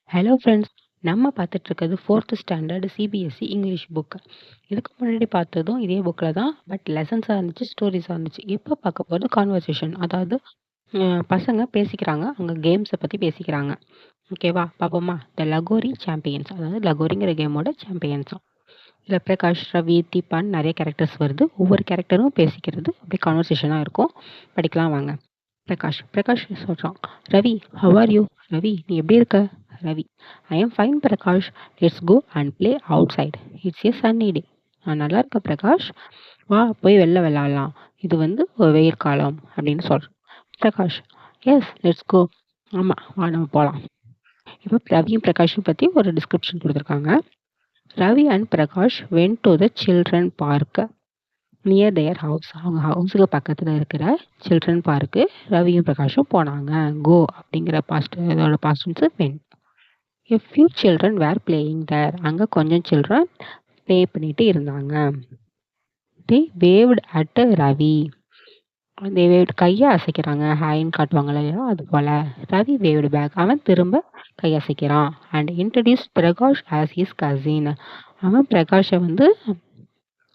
Hello friends. நம்ம பார்த்துட்டு இருக்கிறது 4th standard CBSE English book. இதுக்கு முன்னாடி பார்த்ததும் இதே புக்கில் தான். பட் லெசன்ஸாக இருந்துச்சு, ஸ்டோரிஸாக இருந்துச்சு. இப்போ பார்க்க போகிறது கான்வர்சேஷன். அதாவது பசங்க பேசிக்கிறாங்க, அவங்க கேம்ஸை பற்றி பேசிக்கிறாங்க. ஓகேவா? பார்ப்போமா? த லகோரி சாம்பியன்ஸ், அதாவது லகோரிங்கிற கேமோட சாம்பியன்ஸும். இதில் பிரகாஷ், ரவி, தீபான் நிறைய கேரக்டர்ஸ் வருது. ஒவ்வொரு கேரக்டரும் பேசிக்கிறது அப்படியே கான்வர்சேஷனாக இருக்கும். படிக்கலாம் வாங்க. பிரகாஷ் சொல்கிறான், Ravi how are you? Ravi, நீ எப்படி இருக்க? Ravi, I am fine Prakash, let's go and play outside, it's a sunny day. நான் நல்லா இருக்கேன் பிரகாஷ், வா போய் வெளில விளாட்லாம், இது ஒரு வெயில் காலம் அப்படின்னு சொல்கிறேன். Prakash, yes let's go. ஆமாம் வா நம்ம போகலாம். இப்போ ரவியும் பிரகாஷும் பற்றி ஒரு டிஸ்கிரிப்ஷன் கொடுத்துருக்காங்க. Ravi and Prakash went to the children park near their house. அவங்க ஹவுஸுக்கு பக்கத்தில் இருக்கிற சில்ட்ரன் பார்க்கு ரவியும் பிரகாஷும் போனாங்க. கோ அப்படிங்கிற இதோட past tense when. A few children were playing there. அங்கே கொஞ்சம் சில்ட்ரன் ப்ளே பண்ணிட்டு இருந்தாங்க. They waved at Ravi. they waved, கையை அசைக்கிறாங்க, ஹாய்ன்னு காட்டுவாங்க இல்லையா, அது போல். ரவி waved back, அவன் திரும்ப கையசைக்கிறான். And introduced Prakash as his cousin. அவன் பிரகாஷை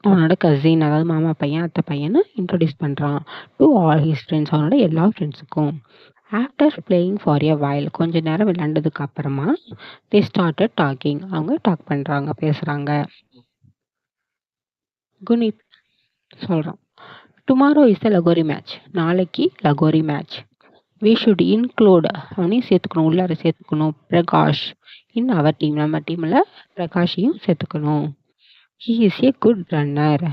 அவனோட கசின், அதாவது மாமா பையன் அத்தை பையனை இன்ட்ரடியூஸ் பண்ணுறான். டு ஆல் ஹிஸ் ஃப்ரெண்ட்ஸ், அவனோட எல்லா ஃப்ரெண்ட்ஸுக்கும். After playing for a while, கொஞ்ச நேரம் விளையாண்டதுக்கு அப்புறமா தே ஸ்டார்டட் டாக்கிங், அவங்க டாக் பண்ணுறாங்க, பேசுகிறாங்க. குனித் சொல்கிறான், tomorrow is the lagori match, நாளைக்கு லகோரி மேட்ச். வி ஷுட் இன்க்ளூட், அவனையும் சேர்த்துக்கணும், உள்ளார சேர்த்துக்கணும். பிரகாஷ் இன் அவர் டீம், நம்ம டீமில் பிரகாஷையும் சேர்த்துக்கணும். He is a good runner,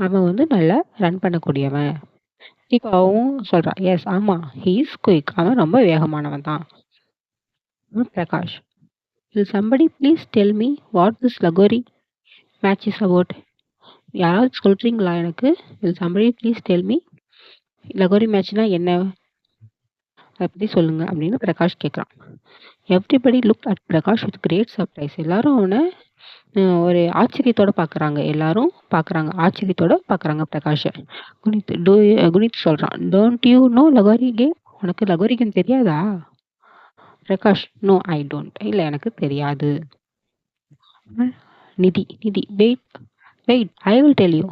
அவன் நல்லா ரன் பண்ணக்கூடியவன். தீபாவும் சொல்கிறான், எஸ் ஆமாம், ஹீ இஸ் குயிக், அவன் ரொம்ப வேகமானவன் தான். Prakash, will somebody please tell me what this lagori match is about. யாராவது சொல்கிறீங்களா எனக்கு? Will somebody please tell me, lagori மேட்ச்னா என்ன, அதை பற்றி சொல்லுங்க அப்படின்னு பிரகாஷ் கேட்குறான். Everybody look at Prakash with great surprise. எல்லாரும் அவனை ஒரு ஆச்சரியத்தோட பார்க்குறாங்க, எல்லாரும் பார்க்குறாங்க, ஆச்சரியத்தோட பார்க்குறாங்க பிரகாஷை. குனித் சொல்கிறான், டோன்ட் யூ நோ லகோரி கேம், உனக்கு லகோரி கேம் தெரியாதா? பிரகாஷ், நோ ஐ டோன்ட், இல்லை எனக்கு தெரியாது. Nidhi wait I will tell you,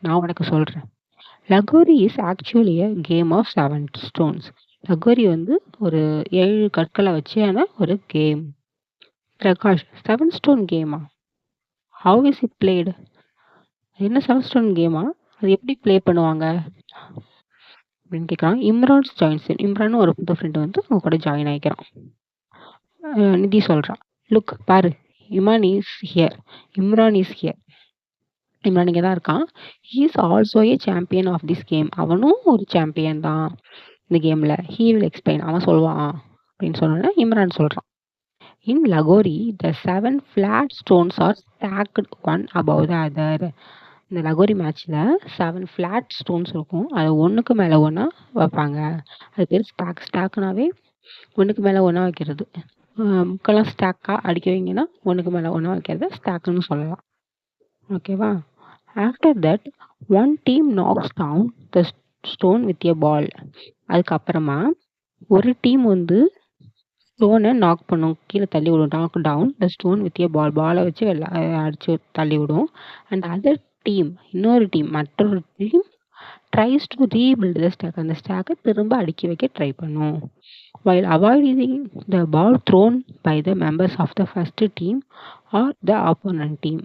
நான் உனக்கு சொல்கிறேன். Lagori is actually a game of 7 stones. Lagori ஒரு 7 கற்களை வச்சான ஒரு கேம். பிரகாஷ், 7 ஸ்டோன் கேமா? How is it played? என்ன 7 ஸ்டோன் கேமா, அது எப்படி ப்ளே பண்ணுவாங்க அப்படின்னு கேட்குறான். இம்ரான்ஸ் ஜாயின்ஸ், இம்ரான் ஒரு புது ஃப்ரெண்டு அவங்க கூட ஜாயின் ஆகிக்கிறான். நிதி சொல்கிறான், லுக் பாரு, இம்ரான் இஸ் ஹியர், இம்ரான் இங்கே தான் இருக்கான். He is also a champion of this game, அவனும் ஒரு சாம்பியன் தான் இந்த கேமில். ஹீ வில் எக்ஸ்பிளைன், அவன் சொல்லுவான் அப்படின்னு சொன்னோன்னே இம்ரான் சொல்கிறான். In lagori the 7 flat stones are stacked one above the other. இந்த லகோரி மேட்ச்சில் 7 ஃப்ளாட் ஸ்டோன்ஸ் இருக்கும், அதை ஒன்றுக்கு மேலே ஒன்றா வைப்பாங்க. அது பேர் ஸ்டாக்னாவே ஒன்றுக்கு மேலே ஒன்றா வைக்கிறது. புக்கெல்லாம் ஸ்டாக்காக அடிக்க வைங்கன்னா ஒன்றுக்கு மேலே ஒன்றா வைக்கிறது ஸ்டாக்குன்னு சொல்லலாம். ஓகேவா? After that one team knocks down the stone with a ball. அதுக்கப்புறமா ஒரு டீம் ஸ்டோனை நாக் பண்ணும், கீழே தள்ளி விடும். Knock down the stone with a ball, பாலை வச்சு அடித்து தள்ளி விடும். அண்ட் அதர் டீம், இன்னொரு டீம், மற்றொரு team tries to rebuild the stack, அந்த ஸ்டாக்கை திரும்ப அடுக்கி வைக்க ட்ரை பண்ணும். while avoiding the ball thrown by the members of the first team or the opponent team.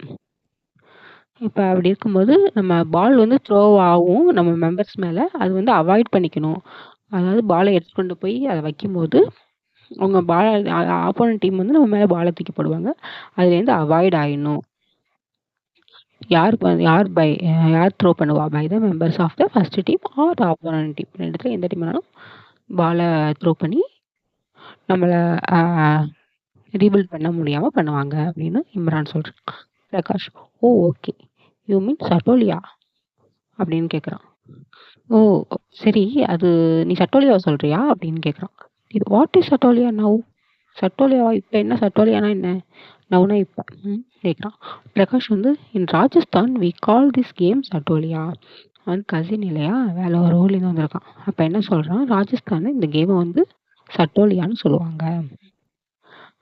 இப்போ அப்படி இருக்கும்போது நம்ம பால் த்ரோ ஆகும் நம்ம மெம்பர்ஸ் மேலே, அது அவாய்ட் பண்ணிக்கணும். அதாவது பாலை எடுத்துக்கொண்டு போய் அதை வைக்கும்போது அவங்க ஆப்போனன்ட் டீம் நம்ம மேலே பாலை தூக்கி போடுவாங்க, அதுலேருந்து அவாய்ட் ஆகிடணும். யார் த்ரோ பண்ணுவா? By the members of the first team or the opponent team, ரெண்டுத்துல எந்த டீம் வேணாலும் பாலை த்ரோ பண்ணி நம்மளை ரீபில்ட் பண்ண முடியாமல் பண்ணுவாங்க அப்படின்னு இம்ரான் சொல்கிறான். பிரகாஷ், ஓ ஓகே, யூ மீன் சட்டோலியா அப்படின்னு கேட்குறான். ஓ சரி, அது நீ சட்டோலியாவை சொல்கிறியா அப்படின்னு கேட்குறான். இது வாட் இஸ் சட்டோலியா நவ்? சட்டோலியாவா இப்போ? என்ன சட்டோலியானா என்ன, நவுனா இப்போ கேட்குறான். Prakash, in Rajasthan we call this game satoliya. Cousin இல்லையா, வேலை ஒரு ஊர்லேருந்து வந்திருக்கான். அப்போ என்ன சொல்கிறான், ராஜஸ்தான் இந்த கேமை சட்டோலியான்னு சொல்லுவாங்க.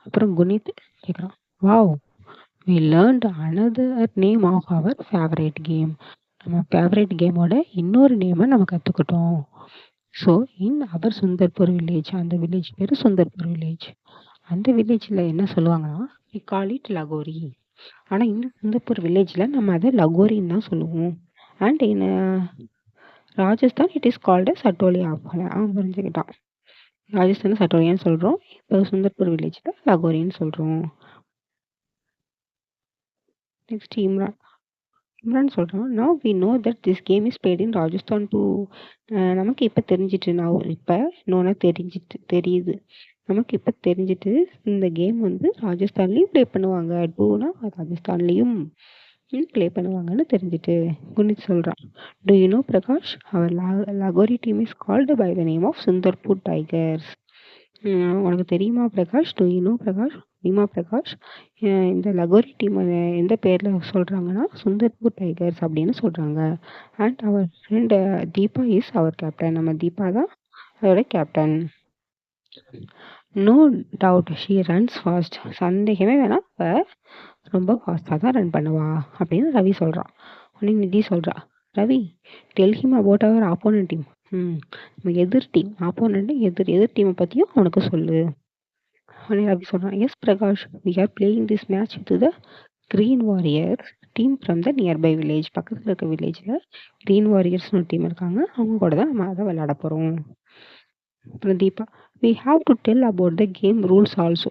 அப்புறம் குனித் கேட்குறான், wow, we learned another name of our favorite game. நம்ம ஃபேவரட் கேமோட இன்னொரு நேமை நம்ம கற்றுக்கிட்டோம். ஸோ இன் அவர் சுந்தர்பூர் வில்லேஜ், அந்த வில்லேஜ் பேர் சுந்தர்பூர் வில்லேஜ். அந்த வில்லேஜில் என்ன சொல்லுவாங்கன்னா, we call it லகோரி. ஆனால் இந்த சுந்தர்பூர் வில்லேஜில் நம்ம அதை லகோரின்னு தான் சொல்லுவோம். And in Rajasthan it is called satoliya. அவன் புரிஞ்சுக்கிட்டான். ராஜஸ்தான் சட்டோலியான்னு சொல்கிறோம், இப்போ சுந்தர்பூர் வில்லேஜில் லகோரின்னு சொல்கிறோம். நெக்ஸ்ட் இம்ரான். இம்ரான் சொல்கிறான், now we know that this game is played in Rajasthan too. நமக்கு இப்போ தெரிஞ்சிட்டு, நான் இப்போ இன்னொன்று தெரியுது. நமக்கு இப்போ தெரிஞ்சிட்டு இந்த கேம் வந்து ராஜஸ்தான்லேயும் ப்ளே பண்ணுவாங்க, டூனா ராஜஸ்தான்லேயும் ப்ளே பண்ணுவாங்கன்னு தெரிஞ்சிட்டு. குனித் சொல்கிறான், do you know Prakash, our lagori team is called by the name of Sundarpur tigers. உனக்கு தெரியுமா Prakash, do you know Prakash, தெரியுமா பிரகாஷ், இந்த லகோரி டீம் எந்த பேரில் சொல்கிறாங்கன்னா சுந்தர்பூர் டைகர்ஸ் அப்படின்னு சொல்கிறாங்க. And our friend Deepa is our captain. நம்ம தீபா தான் அதோட captain. No doubt she runs fast. சந்தேகமே வேணாம், இப்போ ரொம்ப ஃபாஸ்ட்டாக தான் ரன் பண்ணுவா அப்படின்னு ரவி சொல்கிறான். உடனே நிதி சொல்கிறா, Ravi tell him about our opponent team. நம்ம எதிர் டீம், ஆப்போனண்ட் எதிர் டீமை பற்றியும் அவனுக்கு சொல்லு. உடனே ரவி சொல்கிறான், yes Prakash, we are playing this match with the green warriors team from the nearby village. பக்கத்தில் இருக்க வில்லேஜில் க்ரீன் வாரியர்ஸ்னு ஒரு டீம் இருக்காங்க, அவங்க கூட தான் நம்ம அதை விளையாட போகிறோம். அப்புறம் Deepa, we have to tell about the game rules also.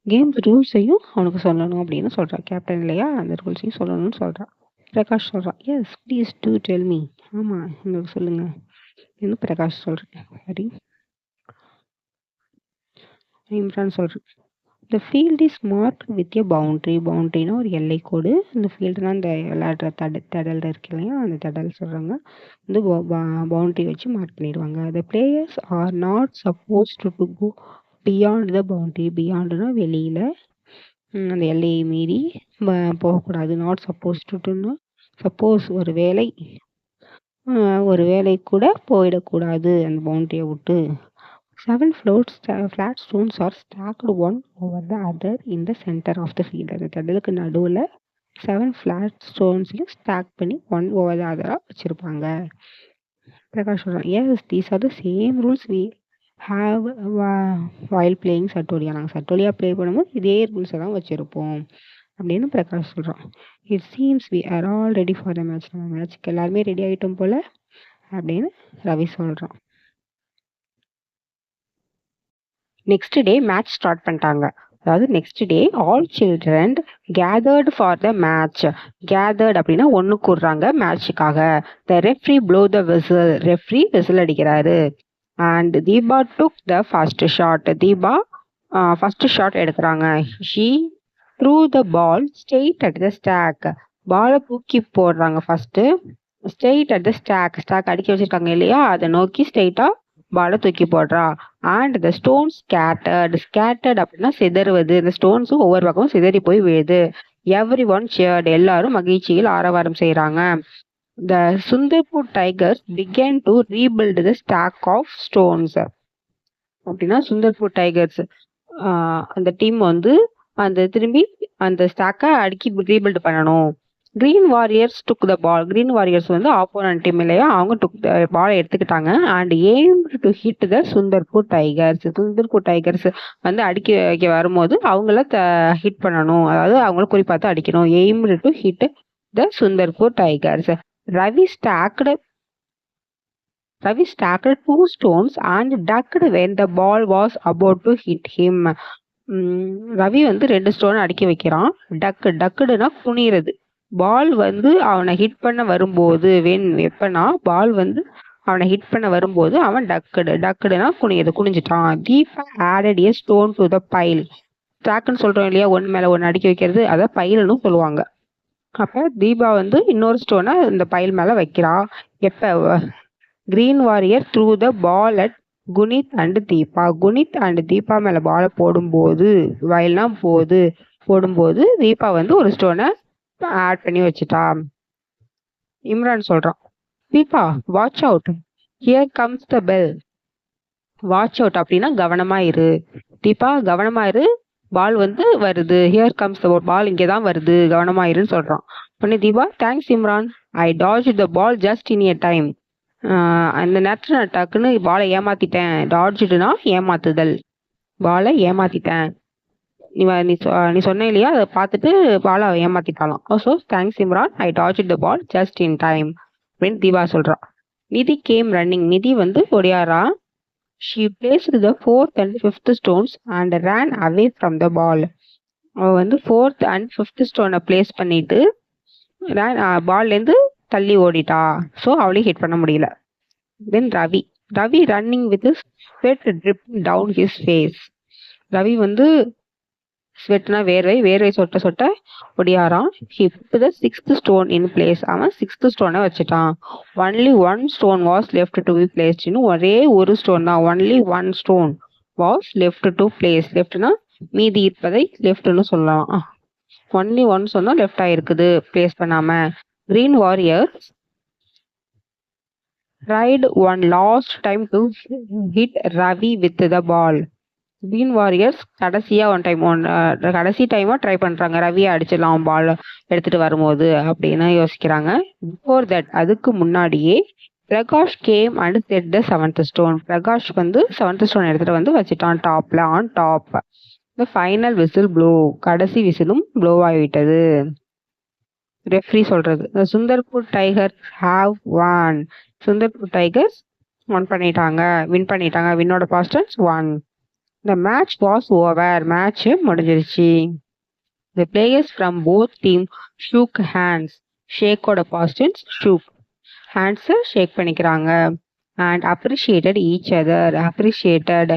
Game ரூல்ஸையும் அவனுக்கு சொல்லணும் அப்படின்னு சொல்கிறான். கேப்டன் இல்லையா, அந்த ரூல்ஸையும் சொல்லணும்னு சொல்கிறான். பிரகாஷ் சொல்கிறான், yes please do tell me. ஆமாம், எங்களுக்கு சொல்லுங்கள் இன்னும் பிரகாஷ் சொல்கிறேன். சரி, இம்ரான் சொல்கிறேன். The field is mark with a boundary. பவுண்ட்ரினா ஒரு எல்லை கோடு. இந்த ஃபீல்டுனா அந்த விளையாடுற தடல் இருக்கு இல்லையா, அந்த தடல் சொல்கிறாங்க. வந்து பவுண்ட்ரி வச்சு மார்க் பண்ணிடுவாங்க. The players are not suppose to go beyond the boundary. பியாண்டுனா வெளியில், அந்த எல்லையை மீறி போகக்கூடாது. நாட் சப்போஸ் டுன்னா சப்போஸ் ஒரு வேலை கூட போயிடக்கூடாது அந்த பவுண்டரியை விட்டு. 7 flat stones are stacked one over the other in the center of the field. அந்த தடலுக்கு நடுவில் 7 flat stonesலையும் ஸ்டாக் பண்ணி ஒன் ஓவர் த அதராக வச்சுருப்பாங்க. பிரகாஷ் சொல்கிறான், yes these are the same rules we have while playing satoliya. நாங்கள் சட்டோலியா ப்ளே பண்ணும்போது இதே ரூல்ஸை தான் வச்சுருப்போம் அப்படின்னு பிரகாஷ் சொல்கிறான். It seems we are all ready for the match. நம்ம மேட்ச்சுக்கு எல்லாருமே ரெடி ஆகிட்டோம் போல் அப்படின்னு ரவி சொல்கிறான். நெக்ஸ்ட் டே மேட்ச் ஸ்டார்ட் பண்ணிட்டாங்க. அதாவது next day all children gathered for the match. Gathered அப்படின்னா ஒன்று கூடுறாங்க மேட்சுக்காக. The referee blow the whistle. Referee whistle அடிக்கிறாரு. And Deepa took the first shot. Deepa first shot எடுக்கிறாங்க. She threw the ball straight at the stack. பாலை தூக்கி போடுறாங்க first. Straight at the stack. Stack அடிக்க வச்சிருக்காங்க இல்லையா, அதை நோக்கி ஸ்ட்ரெயிட்டாக பாலை தூக்கி போடுறா. அண்ட் த ஸ்டோன் ஸ்கேட்டர்ட் அப்படின்னா சிதறுவது. இந்த ஸ்டோன்ஸும் ஒவ்வொரு பக்கமும் சிதறி போய் விழுது. Everyone cheered. எல்லாரும் மகிழ்ச்சியில் ஆரவாரம் செய்கிறாங்க. The Sundarpur tigers began to rebuild the stack of stones. அப்படின்னா சுந்தர்பூர் டைகர்ஸ் அந்த டீம் வந்து திரும்பி அந்த ஸ்டாக்கை அடுக்கி ரீபில்ட் பண்ணணும். Green warriors took the ball. Green warriors வந்து ஆப்போனன்ட் டீம் இல்லையா, அவங்க டுக் த பாலை எடுத்துக்கிட்டாங்க. And aimed to hit the Sundarpur tigers. Sundarpur tigers வந்து அடிக்க வரும்போது அவங்கள ஹிட் பண்ணணும், அதாவது அவங்கள குறிப்பாத்து அடிக்கணும். Aimed to hit the Sundarpur tigers. Ravi stacked 2 stones and ducked when the ball was about to hit him. Ravi வந்து 2 ஸ்டோன் அடுக்கி வைக்கிறான். டக்குடுனா குனிறது. பால் வந்து அவனை ஹிட் பண்ண வரும்போது எப்பனா பால் வந்து அவனை ஹிட் பண்ண வரும்போது அவன் டக்குடுனா குனிஞ்சிட்டான். Deepa added a stone to the pile. ஸ்டாக்குன்னு சொல்றோம் இல்லையா, ஒன்று மேலே ஒன்று அடுக்கி வைக்கிறது, அதை பைல்னு சொல்லுவாங்க. அப்போ தீபா வந்து இன்னொரு ஸ்டோனை இந்த பைல் மேலே வைக்கிறா. எப்போ green warrior threw the ball at Gunit and Deepa. Gunit and Deepa மேலே பாலை போடும்போது தீபா வந்து ஒரு ஸ்டோனை ஆட் பண்ணி வச்சுட்டா. இம்ரான் சொல்றான், Deepa watch out, here comes the bell. Watch out அப்படின்னா கவனமா இரு. தீபா கவனமா இரு, பால் வந்து வருது, ஹியர் கம்ஸ் த பால், இங்கே தான் வருது, கவனமாயிருன்னு சொல்கிறான். உடனே Deepa, thanks Imran, I dodge the ball just in a time. அந்த நேரத்தில் நான் டக்குன்னு பாலை ஏமாத்திட்டேன். டாட்ஜுடுனா ஏமாத்துதல், பாலை ஏமாத்திட்டேன். நீ சொன்ன இல்லையா, அதை பார்த்துட்டு பாலை ஏமாத்திட்டாலாம். So thanks Imran, I dodge the ball just in time அப்படின்னு தீபா சொல்றா. நிதி கேம் ரன்னிங், நிதி வந்து ஒடியாரா. She placed the 4th and 5th stones and ran away from the ball. அவ வந்து 4th and 5th ஸ்டோனை பிளேஸ் பண்ணிட்டு பால்லேருந்து தள்ளி ஓடிட்டா. ஸோ அவளையும் ஹிட் பண்ண முடியல. Then Ravi running with sweat dripping down his face. Ravi வந்து ஸ்வெட்னா வேர்வை சொட்ட சொட்ட ஒடியாரான். He put the 6th stone in place. அவன் 6th ஸ்டோனை வச்சுட்டான். Only 1 stone was left to be placed. இன்னும் ஒரே ஒரு ஸ்டோன் தான். Only 1 stone was left to place. லெஃப்ட்னா மீதி இருப்பதை லெஃப்ட்னு சொல்லலாம். ஒன்லி 1 ஸ்டோன் தான் லெஃப்ட் ஆயிருக்குது, பிளேஸ் பண்ணாம. கிரீன் வாரியர்ஸ் tried one last time to hit Ravi with the ball. Green warriors கடைசி டைமா ட்ரை பண்றாங்க, ரவியை அடிச்சிடலாம் பால் எடுத்துட்டு வரும்போது அப்படின்னு யோசிக்கிறாங்க. பிஃபோர் தட், அதுக்கு முன்னாடியே Prakash came and set the 7th stone. Prakash வந்து 7th ஸ்டோன் எடுத்துட்டு வந்து வச்சுட்டான் டாப்ல, on top. The final whistle blow, கடைசி விசிலும் ப்ளோ ஆகிவிட்டது. ரெஃப்ரி சொல்றது, Sundarpur tigers have won. Sundarpur tigers win பண்ணிட்டாங்க. வின்னோட past tense won. The match was over. Match முடிஞ்சிருச்சு. The players from both team shook hands. ஷேக்கோட பாஸ்ட் டென்ஸ் shook. ஹேண்ட்ஸை shake பண்ணிக்கிறாங்க. And appreciated each other. appreciated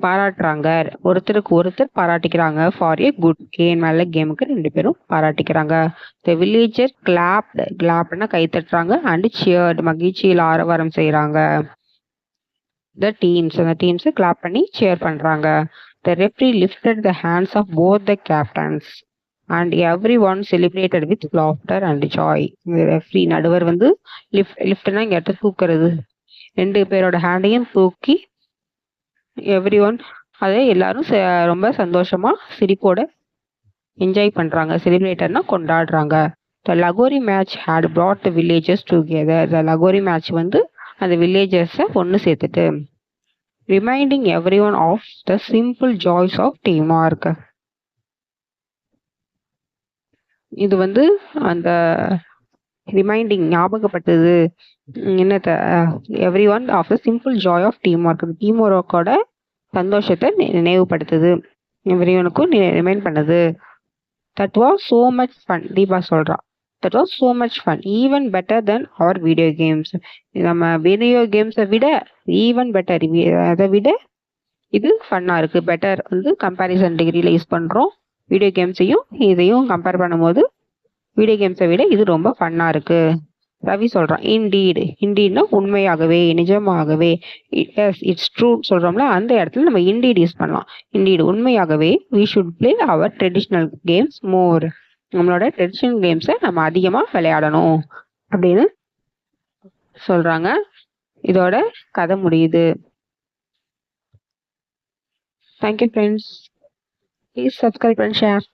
பாராட்டுறாங்க, ஒருத்தருக்கு ஒருத்தர் பாராட்டிக்கிறாங்க. ஃபார் ஏ குட் கேம், நல்ல கேமுக்கு ரெண்டு பேரும் பாராட்டிக்கிறாங்க. த வில்லேஜர் கிளாப்னா கை தட்டுறாங்க. அண்ட் சியர்ட், மகிழ்ச்சியில் ஆரவாரம் செய்யறாங்க. த டீம்ஸ், அந்த டீம்ஸை கிளாப் பண்ணி சியர் பண்றாங்க. The referee lifted the hands of both the captains and everyone celebrated with laughter and joy. இந்த ரெஃப்ரி நடுவர் வந்து லிஃப்ட்னா இங்க இடத்த தூக்குறது, ரெண்டு பேரோட ஹேண்டையும் தூக்கி எவ்ரி ஒன் அதை எல்லாரும் ரொம்ப சந்தோஷமா சிரிப்போட என்ஜாய் பண்றாங்க. செலிப்ரேட்டர்னா கொண்டாடுறாங்க. The lagori match had brought the villagers together. The lagori match வந்து அந்த வில்லேஜர்ஸை ஒன்று சேர்த்துட்டு, reminding everyone of the simple joys of teamwork. இது வந்து அந்த ரிமைண்டிங், ஞாபகப்பட்டது என்னத்த, everyone of the simple joy of teamwork, team ஒர்க்கோட சந்தோஷத்தை நினைவுபடுத்துது, எவ்ரி ஒனுக்கும் ரிமைண்ட் பண்ணுது. That was so much fun. Deepa சொல்றா, that was so much fun, even better then our video games. நம்ம வீடியோ கேம்ஸை விட ஈவன் பெட்டர், அதை விட இது ஃபன்னா இருக்கு. பெட்டர் வந்து கம்பேரிசன் டிகிரியில் யூஸ் பண்றோம். வீடியோ கேம்ஸையும் இதையும் கம்பேர் பண்ணும்போது வீடியோ கேம்ஸை விட இது ரொம்ப ஃபன்னா இருக்கு. ரவி சொல்றான், இண்டீட்னா உண்மையாகவே, நிஜமாகவே. இட்ஸ் ட்ரூ சொல்றோம்ல, அந்த இடத்துல நம்ம இண்டீட் யூஸ் பண்ணலாம். இண்டீட் உண்மையாகவே. we should play our traditional games more. நம்மளோட ட்ரெடிஷனல் கேம்ஸை நம்ம அதிகமாக விளையாடணும் அப்படின்னு சொல்றாங்க. இதோட கதை முடியுது. Thank you friends. Please subscribe and share.